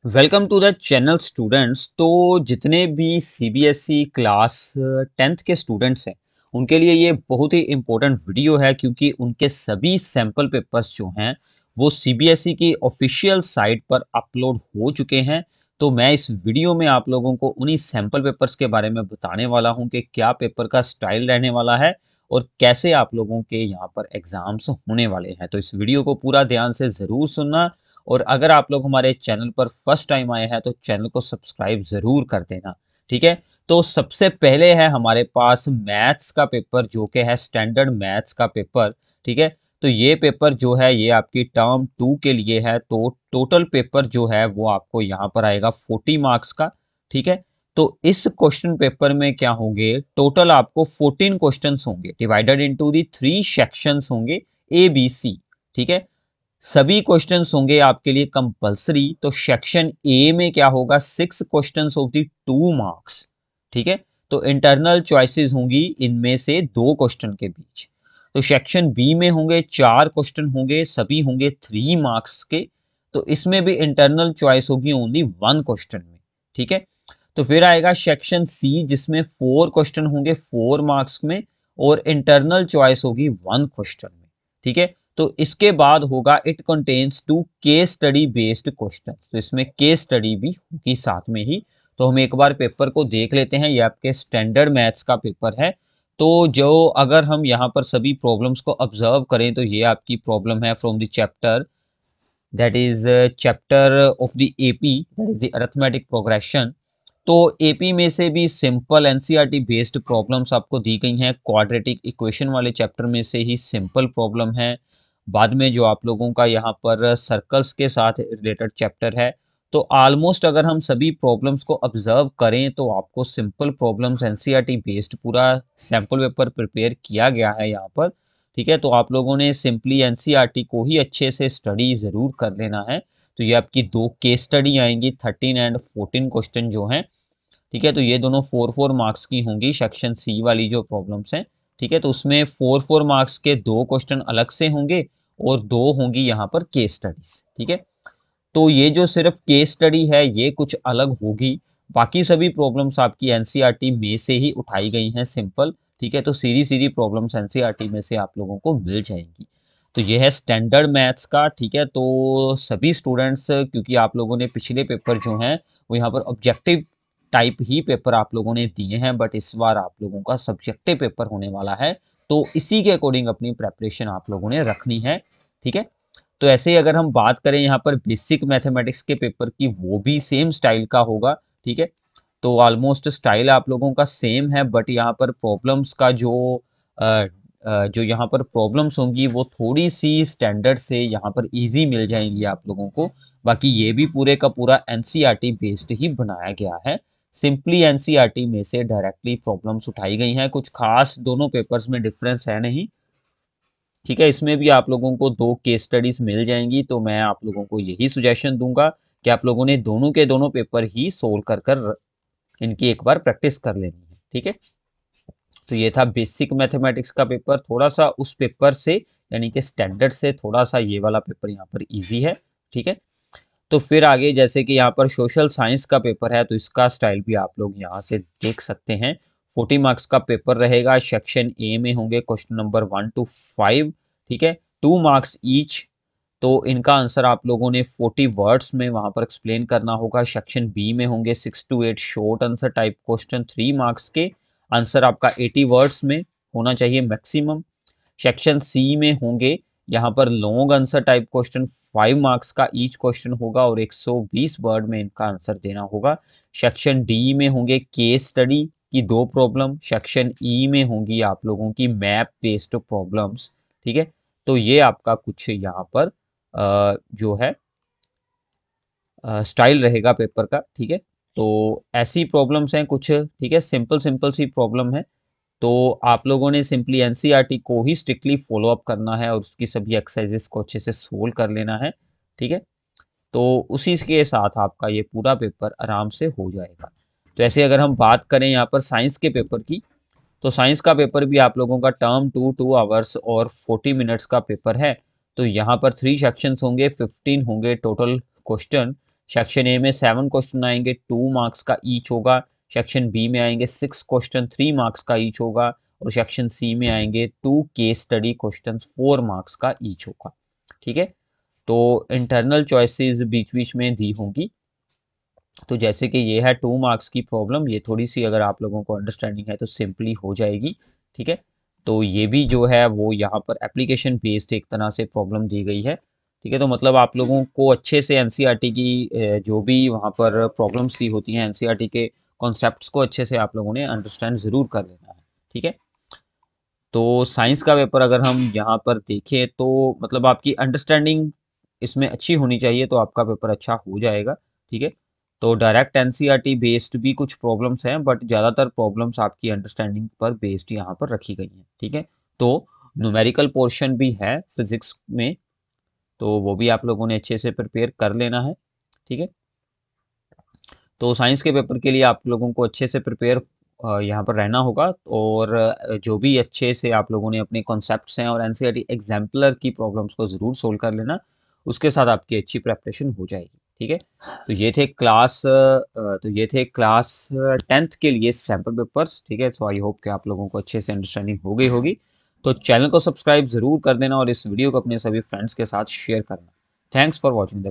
Welcome to the channel students. तो जितने भी सीबीएसई क्लास 10th के स्टूडेंट्स हैं उनके लिए ये बहुत ही इम्पोर्टेंट वीडियो है, क्योंकि उनके सभी सैम्पल पेपर्स जो हैं वो सीबीएसई की ऑफिशियल साइट पर अपलोड हो चुके हैं। तो मैं इस वीडियो में आप लोगों को उन्हीं सैम्पल पेपर्स के बारे में बताने वाला हूं कि क्या पेपर का स्टाइल रहने वाला है और कैसे आप लोगों के यहाँ पर एग्जाम्स होने वाले हैं। तो इस वीडियो को पूरा ध्यान से ज़रूर सुनना, और अगर आप लोग हमारे चैनल पर फर्स्ट टाइम आए हैं तो चैनल को सब्सक्राइब जरूर कर देना। ठीक है, तो सबसे पहले है हमारे पास मैथ्स का पेपर, जो कि है स्टैंडर्ड मैथ्स का पेपर। ठीक है, तो ये पेपर जो है ये आपकी टर्म 2 के लिए है। तो टोटल पेपर जो है वो आपको यहाँ पर आएगा 40 मार्क्स का। ठीक है, तो इस क्वेश्चन पेपर में क्या होंगे, टोटल आपको 14 क्वेश्चंस होंगे, डिवाइडेड इनटू दी 3 सेक्शंस होंगे, ए बी सी। ठीक है, सभी क्वेश्चंस होंगे आपके लिए कंपलसरी। तो सेक्शन ए में क्या होगा, 6 क्वेश्चंस ऑफ दी 2 मार्क्स। ठीक है, तो इंटरनल चॉइसेस होंगी इनमें से 2 क्वेश्चन के बीच। तो सेक्शन बी में होंगे 4 क्वेश्चन होंगे, सभी होंगे 3 मार्क्स के। तो इसमें भी इंटरनल चॉइस होगी ओनली 1 क्वेश्चन में। ठीक है, तो फिर आएगा सेक्शन सी, जिसमें 4 क्वेश्चन होंगे 4 मार्क्स में, और इंटरनल चॉइस होगी 1 क्वेश्चन में। ठीक है, तो इसके बाद होगा it contains 2 case study based question. तो इसमें केस स्टडी भी होगी साथ में ही। तो हम एक बार पेपर को देख लेते हैं। ये आपके स्टैंडर्ड मैथ्स का पेपर है। तो जो अगर हम यहाँ पर सभी प्रॉब्लम्स को ऑब्जर्व करें तो ये आपकी प्रॉब्लम है from the chapter, that is chapter of the AP, that is the arithmetic progression. तो एपी में से भी सिंपल एनसीईआरटी बेस्ड प्रॉब्लम्स आपको दी गई हैं। क्वाड्रेटिक इक्वेशन वाले चैप्टर में से ही सिंपल प्रॉब्लम है। बाद में जो आप लोगों का यहाँ पर सर्कल्स के साथ रिलेटेड चैप्टर है। तो ऑलमोस्ट अगर हम सभी प्रॉब्लम्स को ऑब्जर्व करें तो आपको सिंपल प्रॉब्लम्स एनसीईआरटी बेस्ड पूरा सैम्पल पेपर प्रिपेयर किया गया है यहाँ पर। ठीक है, तो आप लोगों ने सिंपली एनसीईआरटी को ही अच्छे से स्टडी ज़रूर कर लेना है। तो ये आपकी 2 केस स्टडी आएंगी, 13 एंड 14 क्वेश्चन जो हैं। ठीक है, तो ये दोनों 4 मार्क्स की होंगी, सेक्शन सी वाली जो प्रॉब्लम्स हैं। ठीक है, तो उसमें 4 मार्क्स के 2 क्वेश्चन अलग से होंगे और 2 होंगी यहाँ पर केस स्टडीज। ठीक है, तो ये जो सिर्फ केस स्टडी है ये कुछ अलग होगी, बाकी सभी प्रॉब्लम्स आपकी एनसीईआरटी में से ही उठाई गई हैं सिंपल। ठीक है, तो सीधी सीधी प्रॉब्लम्स एनसीईआरटी में से आप लोगों को मिल जाएंगी। तो ये है स्टैंडर्ड मैथ्स का। ठीक है, तो सभी स्टूडेंट्स, क्योंकि आप लोगों ने पिछले पेपर जो हैं वो यहाँ पर ऑब्जेक्टिव टाइप ही पेपर आप लोगों ने दिए हैं, बट इस बार आप लोगों का सब्जेक्टिव पेपर होने वाला है। तो इसी के अकॉर्डिंग अपनी प्रेपरेशन आप लोगों ने रखनी है। ठीक है, तो ऐसे ही अगर हम बात करें यहाँ पर बेसिक मैथमेटिक्स के पेपर की, वो भी सेम स्टाइल का होगा। ठीक है, तो ऑलमोस्ट स्टाइल आप लोगों का सेम है, बट यहाँ पर प्रॉब्लम्स का जो यहाँ पर प्रॉब्लम्स होंगी वो थोड़ी सी स्टैंडर्ड से यहाँ पर इजी मिल जाएंगी आप लोगों को। बाकी ये भी पूरे का पूरा एनसीईआरटी बेस्ड ही बनाया गया है। सिंपली एनसीईआरटी में से डायरेक्टली प्रॉब्लम्स उठाई गई हैं, कुछ खास दोनों पेपर्स में डिफरेंस है नहीं। ठीक है, इसमें भी आप लोगों को 2 केस स्टडीज मिल जाएंगी। तो मैं आप लोगों को यही सुजेशन दूंगा कि आप लोगों ने दोनों के दोनों पेपर ही सोल्व कर कर इनकी एक बार प्रैक्टिस कर लेनी है। ठीक है, तो ये था बेसिक मैथमेटिक्स का पेपर। थोड़ा सा उस पेपर से यानी कि स्टैंडर्ड से थोड़ा सा ये वाला पेपर यहाँ पर इजी है। ठीक है, तो फिर आगे जैसे कि यहाँ पर सोशल साइंस का पेपर है, तो इसका स्टाइल भी आप लोग यहाँ से देख सकते हैं। 40 मार्क्स का पेपर रहेगा। सेक्शन ए में होंगे क्वेश्चन नंबर 1 to 5। ठीक है, 2 मार्क्स ईच। तो इनका आंसर आप लोगों ने 40 वर्ड्स में वहां पर एक्सप्लेन करना होगा। सेक्शन बी में होंगे 6 to 8 short answer type question, 3 marks के। आंसर आपका 80 वर्ड्स में होना चाहिए मैक्सिमम। सेक्शन सी में होंगे यहाँ पर long answer type question, 5 marks का ईच क्वेश्चन होगा और 120 वर्ड में इनका आंसर देना होगा। सेक्शन डी में होंगे केस स्टडी की 2 प्रॉब्लम। सेक्शन ई में होंगी आप लोगों की मैप बेस्ड प्रॉब्लम्स। ठीक है, तो ये आपका कुछ यहाँ पर जो है स्टाइल रहेगा पेपर का। ठीक है, तो ऐसी प्रॉब्लम्स हैं कुछ। ठीक है, सिंपल सिंपल सी प्रॉब्लम है। तो आप लोगों ने सिंपली एनसीईआरटी को ही स्ट्रिक्टली फॉलो अप करना है और उसकी सभी एक्सरसाइजेस को अच्छे से सोल्व कर लेना है। ठीक है, तो उसी के साथ आपका ये पूरा पेपर आराम से हो जाएगा। तो ऐसे अगर हम बात करें यहाँ पर साइंस के पेपर की, तो साइंस का पेपर भी आप लोगों का टर्म 2 आवर्स और 40 मिनट्स का पेपर है। तो यहाँ पर 3 सेक्शंस होंगे, 15 होंगे टोटल क्वेश्चन। सेक्शन ए में 7 क्वेश्चन आएंगे, 2 मार्क्स का ईच होगा। सेक्शन बी में आएंगे 6 क्वेश्चन, 3 मार्क्स का ईच होगा। और सेक्शन सी में आएंगे 2 केस स्टडी क्वेश्चन, 4 मार्क्स का ईच होगा। ठीक है, तो इंटरनल चॉइसेस बीच बीच में दी होंगी। तो जैसे कि ये है 2 मार्क्स की प्रॉब्लम, ये थोड़ी सी अगर आप लोगों को अंडरस्टैंडिंग है तो सिंपली हो जाएगी। ठीक है, तो ये भी जो है वो यहाँ पर एप्लीकेशन बेस्ड एक तरह से प्रॉब्लम दी गई है। ठीक है, तो मतलब आप लोगों को अच्छे से एनसीईआरटी की जो भी वहाँ पर प्रॉब्लम्स दी होती हैं, एनसीईआरटी के कॉन्सेप्ट्स को अच्छे से आप लोगों ने अंडरस्टैंड ज़रूर कर लेना है। ठीक है, तो साइंस का पेपर अगर हम यहाँ पर देखें तो मतलब आपकी अंडरस्टैंडिंग इसमें अच्छी होनी चाहिए, तो आपका पेपर अच्छा हो जाएगा। ठीक है, तो डायरेक्ट एनसीईआरटी बेस्ड भी कुछ प्रॉब्लम्स हैं, बट ज़्यादातर प्रॉब्लम्स आपकी अंडरस्टैंडिंग पर बेस्ड यहाँ पर रखी गई हैं। ठीक है, तो न्यूमेरिकल पोर्शन भी है फिजिक्स में, तो वो भी आप लोगों ने अच्छे से प्रिपेयर कर लेना है। ठीक है, तो साइंस के पेपर के लिए आप लोगों को अच्छे से प्रिपेयर यहाँ पर रहना होगा। और जो भी अच्छे से आप लोगों ने अपने कॉन्सेप्ट्स हैं और एनसीईआरटी एग्जाम्पलर की प्रॉब्लम्स को ज़रूर सोल्व कर लेना, उसके साथ आपकी अच्छी प्रेपरेशन हो जाएगी। ठीक है, तो ये थे क्लास 10th के लिए सैम्पल पेपर्स। ठीक है, तो आई होप कि आप लोगों को अच्छे से अंडरस्टैंडिंग हो गई होगी। तो चैनल को सब्सक्राइब ज़रूर कर देना और इस वीडियो को अपने सभी फ्रेंड्स के साथ शेयर करना। Thanks for watching the